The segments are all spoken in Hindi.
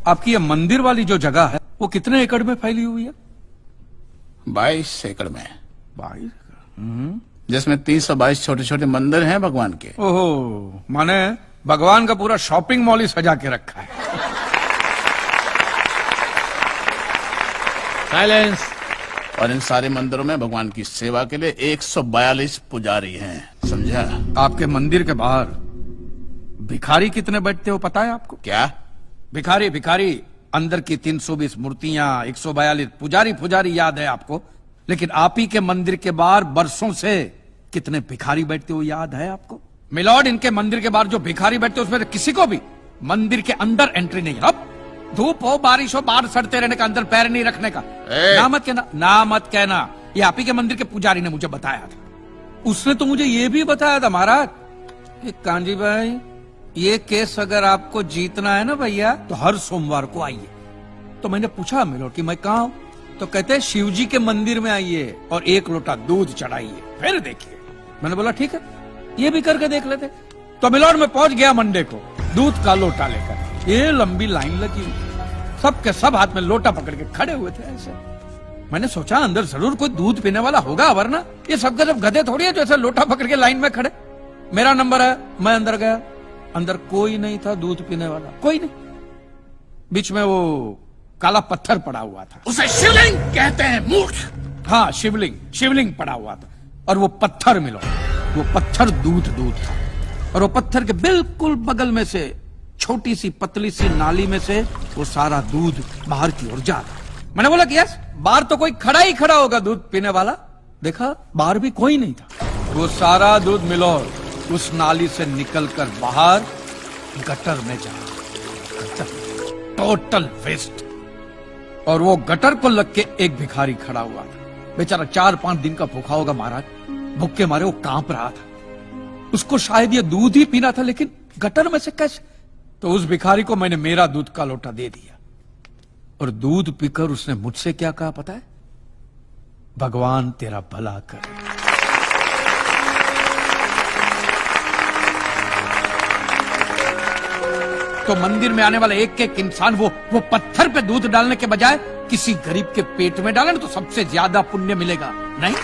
आपकी ये मंदिर वाली जो जगह है वो कितने एकड़ में फैली हुई है? 22 एकड़ में, 22। जिसमें 322 छोटे छोटे मंदिर हैं भगवान के। ओहो, माने भगवान का पूरा शॉपिंग मॉल ही सजा के रखा है। साइलेंस। और इन सारे मंदिरों में भगवान की सेवा के लिए 142 पुजारी हैं, समझा? आपके मंदिर के बाहर भिखारी कितने बैठते हो पता है आपको? क्या? भिखारी भिखारी अंदर की 320 मूर्तियां, 142 पुजारी याद है आपको, लेकिन आप ही के मंदिर के बाहर बरसों से कितने भिखारी बैठते हो याद है आपको? मिलॉर्ड, इनके मंदिर के बाहर जो भिखारी बैठते हो उसमें किसी को भी मंदिर के अंदर एंट्री नहीं। अब धूप हो बारिश हो बाहर सड़ते रहने का, अंदर पैर नहीं रखने का। ना मत कहना, ना मत कहना। ये आप ही के मंदिर के पुजारी ने मुझे बताया था। उसने तो मुझे ये भी बताया था महाराज कि कांजी भाई, ये केस अगर आपको जीतना है ना भैया तो हर सोमवार को आइए। तो मैंने पूछा मिलॉर्ड कि मैं कहाँ हूं? तो कहते हैं शिव जी के मंदिर में आइए और 1 लोटा दूध चढ़ाइए, फिर देखिए। मैंने बोला ठीक है, ये भी करके देख लेते। तो मिलॉर्ड में पहुंच गया मंडे को दूध का लोटा लेकर। ये लंबी लाइन लगी, सबके सब हाथ में लोटा पकड़ के खड़े हुए थे ऐसे। मैंने सोचा अंदर जरूर कोई दूध पीने वाला होगा, वरना ये सबके सब गधे थोड़ी है जो ऐसे लोटा पकड़ के लाइन में खड़े। मेरा नंबर है, मैं अंदर गया, अंदर कोई नहीं था दूध पीने वाला, कोई नहीं। बीच में वो काला पत्थर पड़ा हुआ था, उसे शिवलिंग कहते हैं मूर्ख। हाँ शिवलिंग पड़ा हुआ था। और वो पत्थर मिलो, वो पत्थर दूध था। और वो पत्थर के बिल्कुल बगल में से छोटी सी पतली सी नाली में से वो सारा दूध बाहर की ओर जा रहा। मैंने बोला कि यस, बाहर तो कोई खड़ा ही खड़ा होगा दूध पीने वाला। देखा बाहर भी कोई नहीं था। वो सारा दूध मिलो उस नाली से निकलकर बाहर गटर में जा रहा, टोटल वेस्ट। और वो गटर को लग के एक भिखारी खड़ा हुआ था, बेचारा 4-5 दिन का भूखा होगा महाराज, भूख के मारे वो कांप रहा था। उसको शायद ये दूध ही पीना था, लेकिन गटर में से कैसे? तो उस भिखारी को मैंने मेरा दूध का लोटा दे दिया और दूध पीकर उसने मुझसे क्या कहा पता है? भगवान तेरा भला करे। तो मंदिर में आने वाला एक एक इंसान वो पत्थर पे दूध डालने के बजाय किसी गरीब के पेट में डाले ना तो सबसे ज्यादा पुण्य मिलेगा, नहीं?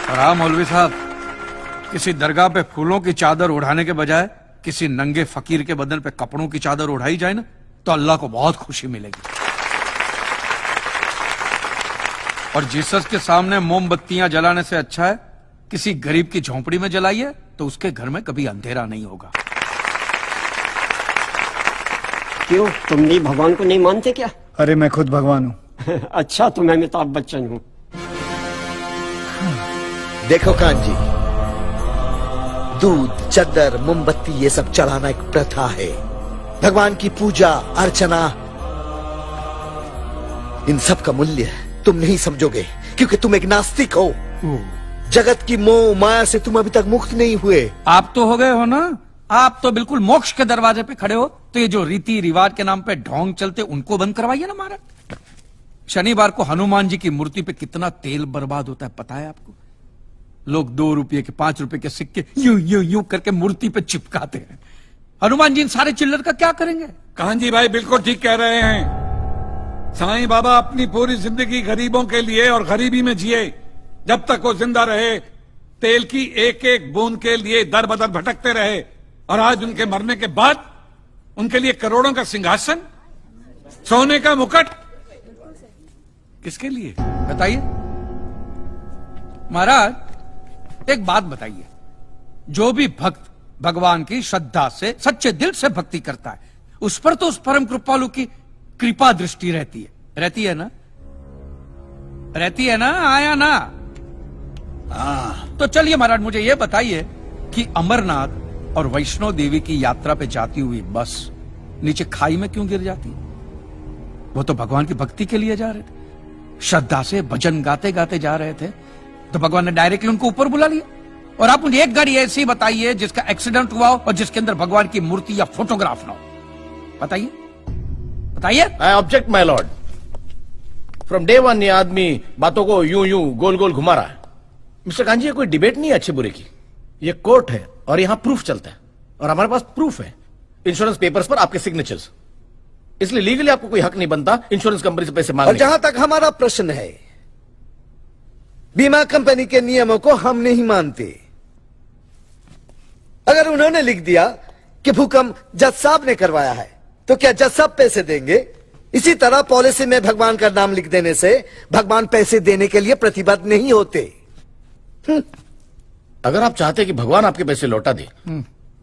और हाँ मौलवी साहब, किसी दरगाह पे फूलों की चादर उड़ाने के बजाय किसी नंगे फकीर के बदन पे कपड़ों की चादर उड़ाई जाए ना तो अल्लाह को बहुत खुशी मिलेगी। और जीसस के सामने मोमबत्तियां जलाने से अच्छा है किसी गरीब की झोंपड़ी में जलाइए, तो उसके घर में कभी अंधेरा नहीं होगा। क्यों, तुम नहीं भगवान को नहीं मानते क्या? अरे मैं खुद भगवान हूँ। अच्छा, तो मैं अमिताभ बच्चन हूँ। देखो कांजी, दूध, चद्दर, मोमबत्ती ये सब चढ़ाना एक प्रथा है। भगवान की पूजा अर्चना, इन सब का मूल्य तुम नहीं समझोगे क्योंकि तुम एक नास्तिक हो। जगत की मोह माया से तुम अभी तक मुक्त नहीं हुए। आप तो हो गए हो ना, आप तो बिल्कुल मोक्ष के दरवाजे पे खड़े हो। तो ये जो रीति रिवाज के नाम पे ढोंग चलते उनको बंद करवाइए ना महाराज। शनिवार को हनुमान जी की मूर्ति पे कितना तेल बर्बाद होता है पता है आपको? लोग 2 रुपये के 5 रुपए के सिक्के यूं करके मूर्ति पे चिपकाते हैं। हनुमान जी इन सारे चिल्लर का क्या करेंगे? कांजी भाई बिल्कुल ठीक कह रहे हैं। साईं बाबा अपनी पूरी जिंदगी गरीबों के लिए और गरीबी में जिए। जब तक वो जिंदा रहे तेल की एक एक बूंद के लिए दर बदर भटकते रहे, और आज उनके मरने के बाद उनके लिए करोड़ों का सिंहासन, सोने का मुकुट, किसके लिए बताइए महाराज। एक बात बताइए, जो भी भक्त भगवान की श्रद्धा से सच्चे दिल से भक्ति करता है उस पर तो उस परम कृपालु की कृपा दृष्टि रहती है ना? रहती है ना? आया ना? तो चलिए महाराज मुझे यह बताइए कि अमरनाथ और वैष्णो देवी की यात्रा पे जाती हुई बस नीचे खाई में क्यों गिर जाती? वो तो भगवान की भक्ति के लिए जा रहे थे, श्रद्धा से भजन गाते गाते जा रहे थे, तो भगवान ने डायरेक्टली उनको ऊपर बुला लिया। और आप मुझे एक गाड़ी ऐसी बताइए जिसका एक्सीडेंट हुआ हो और जिसके अंदर भगवान की मूर्ति या फोटोग्राफ ना हो। बताइए बताइए। I object my Lord. From day 1 ये आदमी बातों को यूं गोल गोल घुमा रहा है। मिस्टर कांजी, ये कोई डिबेट नहीं है अच्छे बुरे की, ये कोर्ट है और यहां प्रूफ चलता है। और हमारे पास प्रूफ है, इंश्योरेंस पेपर्स पर आपके सिग्नेचर्स। इसलिए लीगली आपको कोई हक नहीं बनता इंश्योरेंस कंपनी से पैसे और मांगने जहां तक हमारा प्रश्न है, बीमा कंपनी के नियमों को हम नहीं मानते। अगर उन्होंने लिख दिया कि भूकंप जज साहब ने करवाया है, तो क्या जज साहब पैसे देंगे? इसी तरह पॉलिसी में भगवान का नाम लिख देने से भगवान पैसे देने के लिए प्रतिबद्ध नहीं होते। अगर आप चाहते कि भगवान आपके पैसे लौटा दे,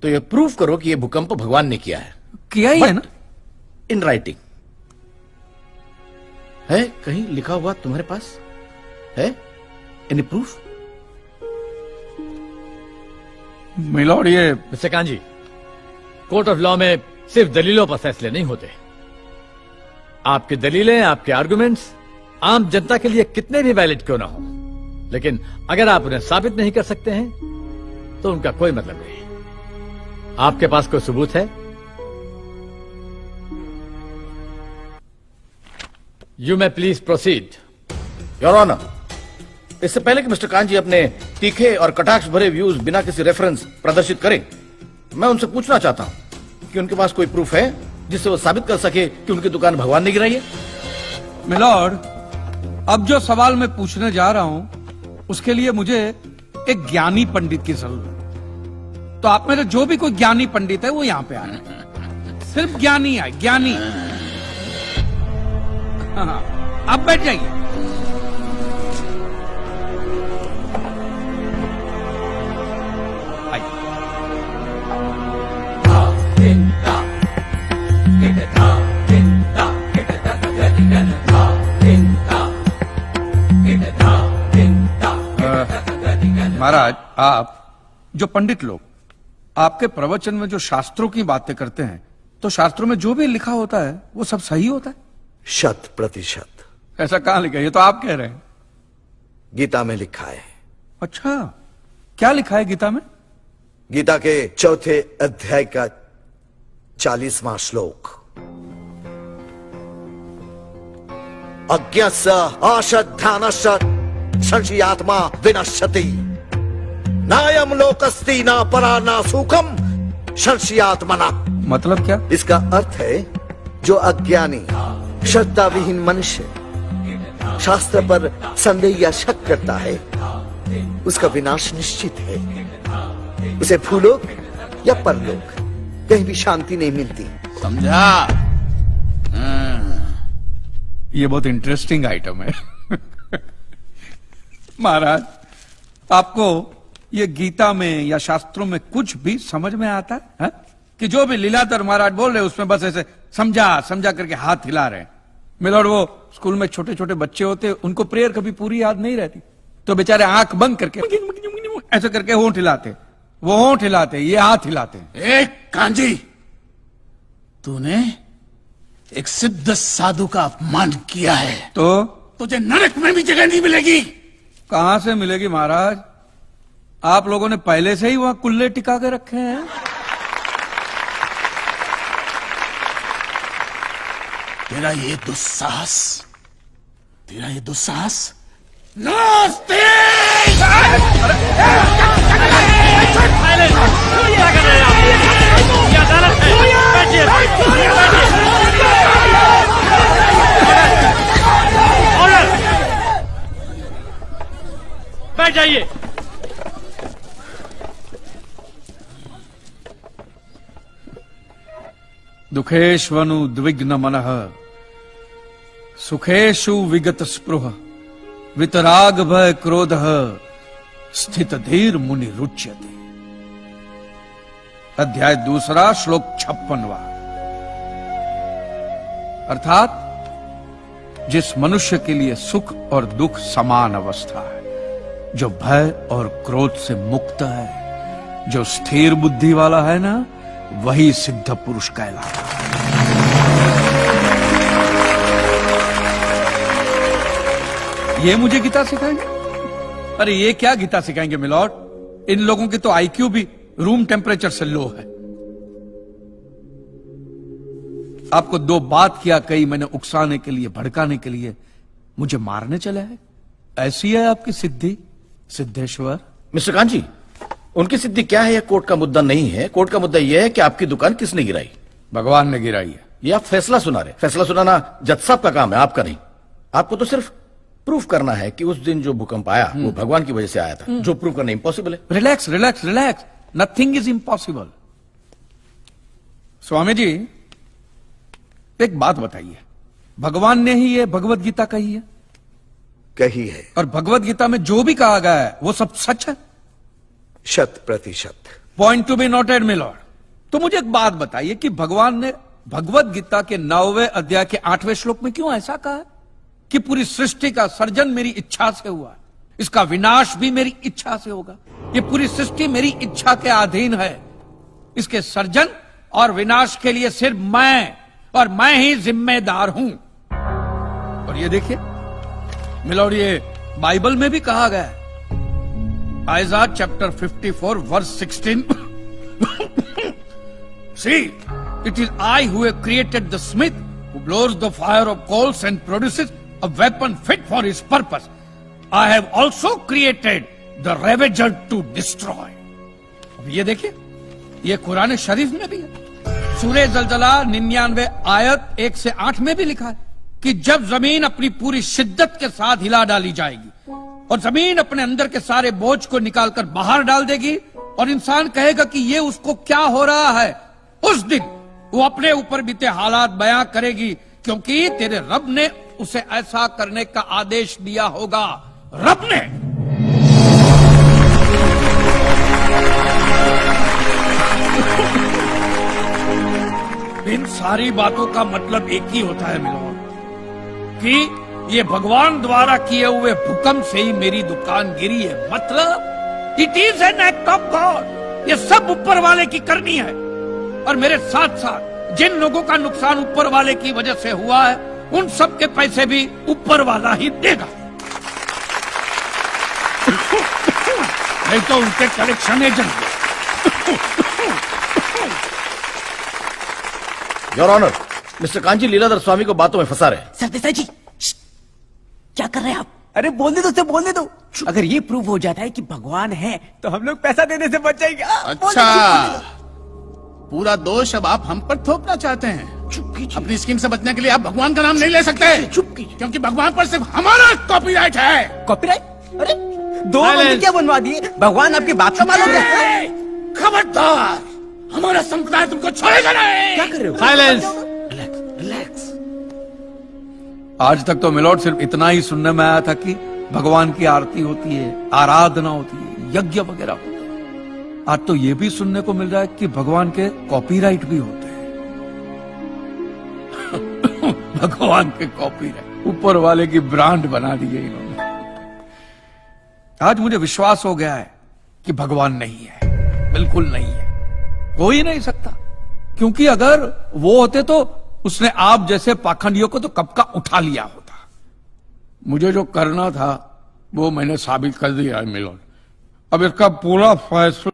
तो ये प्रूफ करो कि ये भूकंप भगवान ने किया है, किया ही है ना। इन राइटिंग है, कहीं लिखा हुआ तुम्हारे पास है? Any proof? मिलॉर्ड, ये mister kanji, court of law में सिर्फ दलीलों पर फैसले नहीं होते। आपकी दलीलें, आपके आर्गुमेंट्स आम जनता के लिए कितने भी वैलिड क्यों ना हो, लेकिन अगर आप उन्हें साबित नहीं कर सकते हैं तो उनका कोई मतलब नहीं। आपके पास कोई सबूत है? You may please proceed. Your honour, इससे पहले कि मिस्टर कांजी अपने तीखे और कटाक्ष भरे व्यूज बिना किसी रेफरेंस प्रदर्शित करें, मैं उनसे पूछना चाहता हूं कि उनके पास कोई प्रूफ है जिससे वो साबित कर सके कि उनकी दुकान भगवान ने गिराई है? मिलॉर्ड, अब जो सवाल मैं पूछने जा रहा हूं उसके लिए मुझे एक ज्ञानी पंडित की जरूरत है। तो आप मेरे जो भी कोई ज्ञानी पंडित है वो यहां पे आए, सिर्फ ज्ञानी आए, ज्ञानी। हाँ, आप बैठ जाइए। महाराज, आप जो पंडित लोग आपके प्रवचन में जो शास्त्रों की बातें करते हैं, तो शास्त्रों में जो भी लिखा होता है वो सब सही होता है? 100%। ऐसा कहां लिखा है? ये तो आप कह रहे हैं। गीता में लिखा है। अच्छा, क्या लिखा है गीता में? गीता के 4थे अध्याय का 40वां श्लोक, अज्ञस्य अश्रद्धानस्य संशयात्मा विनश्यति, नायम लोकस्ति ना परा ना सुखम संशयात्मना। मतलब क्या? इसका अर्थ है, जो अज्ञानी श्रद्धा विहीन मनुष्य शास्त्र पर संदेह या शक करता है, उसका विनाश निश्चित है। उसे भूलोक या परलोक कहीं भी शांति नहीं मिलती। समझा? ये बहुत इंटरेस्टिंग आइटम है। महाराज, आपको ये गीता में या शास्त्रों में कुछ भी समझ में आता है? कि जो भी लीलाधर महाराज बोल रहे उसमें बस ऐसे समझा समझा करके हाथ हिला रहे हैं। मिलॉर्ड, वो स्कूल में छोटे छोटे बच्चे होते, उनको प्रेयर कभी पूरी याद नहीं रहती, तो बेचारे आंख बंद करके ऐसे करके होंठ हिलाते, वो होंठ हिलाते, ये हाथ हिलाते। एक कांजी, तूने एक सिद्ध साधु का अपमान किया है, तो तुझे नरक में भी जगह नहीं मिलेगी। कहां से मिलेगी महाराज? आप लोगों ने पहले से ही वहां कुल्ले टिका के रखे हैं। तेरा ये दुस्साहस नास्तिक! बैठ जाइए। दुखेष्वनु द्विग्न मनः सुखेषु विगत स्पृह वितराग भय क्रोध स्थित धीर मुनि रुच्यते। अध्याय 2 श्लोक 56वां। अर्थात जिस मनुष्य के लिए सुख और दुख समान अवस्था है, जो भय और क्रोध से मुक्त है, जो स्थिर बुद्धि वाला है ना, वही सिद्ध पुरुष कहलाता है। ये मुझे गीता सिखाएंगे? अरे ये क्या गीता सिखाएंगे मिलॉर्ड, इन लोगों की तो आईक्यू भी रूम टेम्परेचर से लो है। आपको 2 बात किया कही मैंने उकसाने के लिए, भड़काने के लिए, मुझे मारने चले हैं। ऐसी है आपकी सिद्धि सिद्धेश्वर? मिस्टर कांजी, उनकी सिद्धि क्या है, यह कोर्ट का मुद्दा नहीं है। कोर्ट का मुद्दा यह है कि आपकी दुकान किसने गिराई। भगवान ने गिराई है। ये आप फैसला सुना रहे। फैसला सुनाना जज साहब का काम है, आपका नहीं। आपको तो सिर्फ प्रूफ करना है कि उस दिन जो भूकंप आया वो भगवान की वजह से आया था, जो प्रूफ करना इम्पॉसिबल है। Relax relax relax, nothing is impossible. Swami ji एक बात बताइए, भगवान ने ही ये भगवत गीता कही है कही है, और भगवत गीता में जो भी कहा गया है वो सब सच है? 100%। Point to be noted milord. तो मुझे एक बात बताइए कि भगवान ने भगवत गीता के 9वें अध्याय के 8वें श्लोक में क्यों ऐसा कहा है कि पूरी सृष्टि का सर्जन मेरी इच्छा से हुआ, इसका विनाश भी मेरी इच्छा से होगा, ये पूरी सृष्टि मेरी इच्छा के अधीन है, इसके सर्जन और विनाश के लिए सिर्फ मैं और मैं ही जिम्मेदार हूं। और ये देखिए मिलॉर्ड, ये बाइबल में भी कहा गया है, Aiza chapter 54 verse 16 See, it is I who have created the smith who blows the fire of coals and produces a weapon fit for his purpose. I have also created the ravager to destroy. अब ये देखिए, ये कुरान शरीफ में भी है। सूरह जलजला 99 आयत 1 से 8 में भी लिखा है कि जब जमीन अपनी पूरी शिद्दत के साथ हिला डाली जाएगी और जमीन अपने अंदर के सारे बोझ को निकालकर बाहर डाल देगी और इंसान कहेगा कि ये उसको क्या हो रहा है, उस दिन वो अपने ऊपर बीते हालात बयां करेगी, क्योंकि तेरे रब ने उसे ऐसा करने का आदेश दिया होगा। रब ने। इन सारी बातों का मतलब एक ही होता है मिलोर, कि ये भगवान द्वारा किए हुए भूकंप से ही मेरी दुकान गिरी है। मतलब it is an act of God. ये सब ऊपर वाले की करनी है, और मेरे साथ साथ जिन लोगों का नुकसान ऊपर वाले की वजह से हुआ है उन सब के पैसे भी ऊपर वाला ही देगा। नहीं तो उनके collection agent. Your honour, mister Kanchi Leeladhar Swami को बातों में फंसा रहे हैं। सरदेसाई जी, क्या कर रहे हैं आप? अरे बोलने दो, उससे बोलने दो। अगर ये प्रूव हो जाता है कि भगवान है तो हम लोग पैसा देने से बच जाएंगे। अच्छा, पूरा दोष अब आप हम पर थोपना चाहते हैं। अपनी स्कीम से बचने के लिए आप भगवान का नाम नहीं ले सकते, क्योंकि भगवान पर सिर्फ हमारा कॉपीराइट है। कॉपीराइट? अरे 2 मंदिर क्या बनवा दिए? भगवान आपके बाप का माल हो गया। खबरदार, हमारा संप्रदाय तुमको छोड़ेगा नहीं। क्या कर रहे हो? साइलेंस। रिलैक्स। आज तक तो मिलॉर्ड सिर्फ इतना ही सुनने में आया था कि भगवान की आरती होती है, आराधना होती है, यज्ञ वगैरह होता है। आज तो ये भी सुनने को मिल रहा है कि भगवान के कॉपीराइट भी होते हैं। भगवान के कॉपीराइट ऊपर वाले की ब्रांड बना दी है इन्होंने। आज मुझे विश्वास हो गया है कि भगवान नहीं है, बिल्कुल नहीं है, हो ही नहीं सकता, क्योंकि अगर वो होते तो उसने आप जैसे पाखंडियों को तो कब का उठा लिया होता। मुझे जो करना था वो मैंने साबित कर दिया है मिलोन। अब इसका पूरा फैसला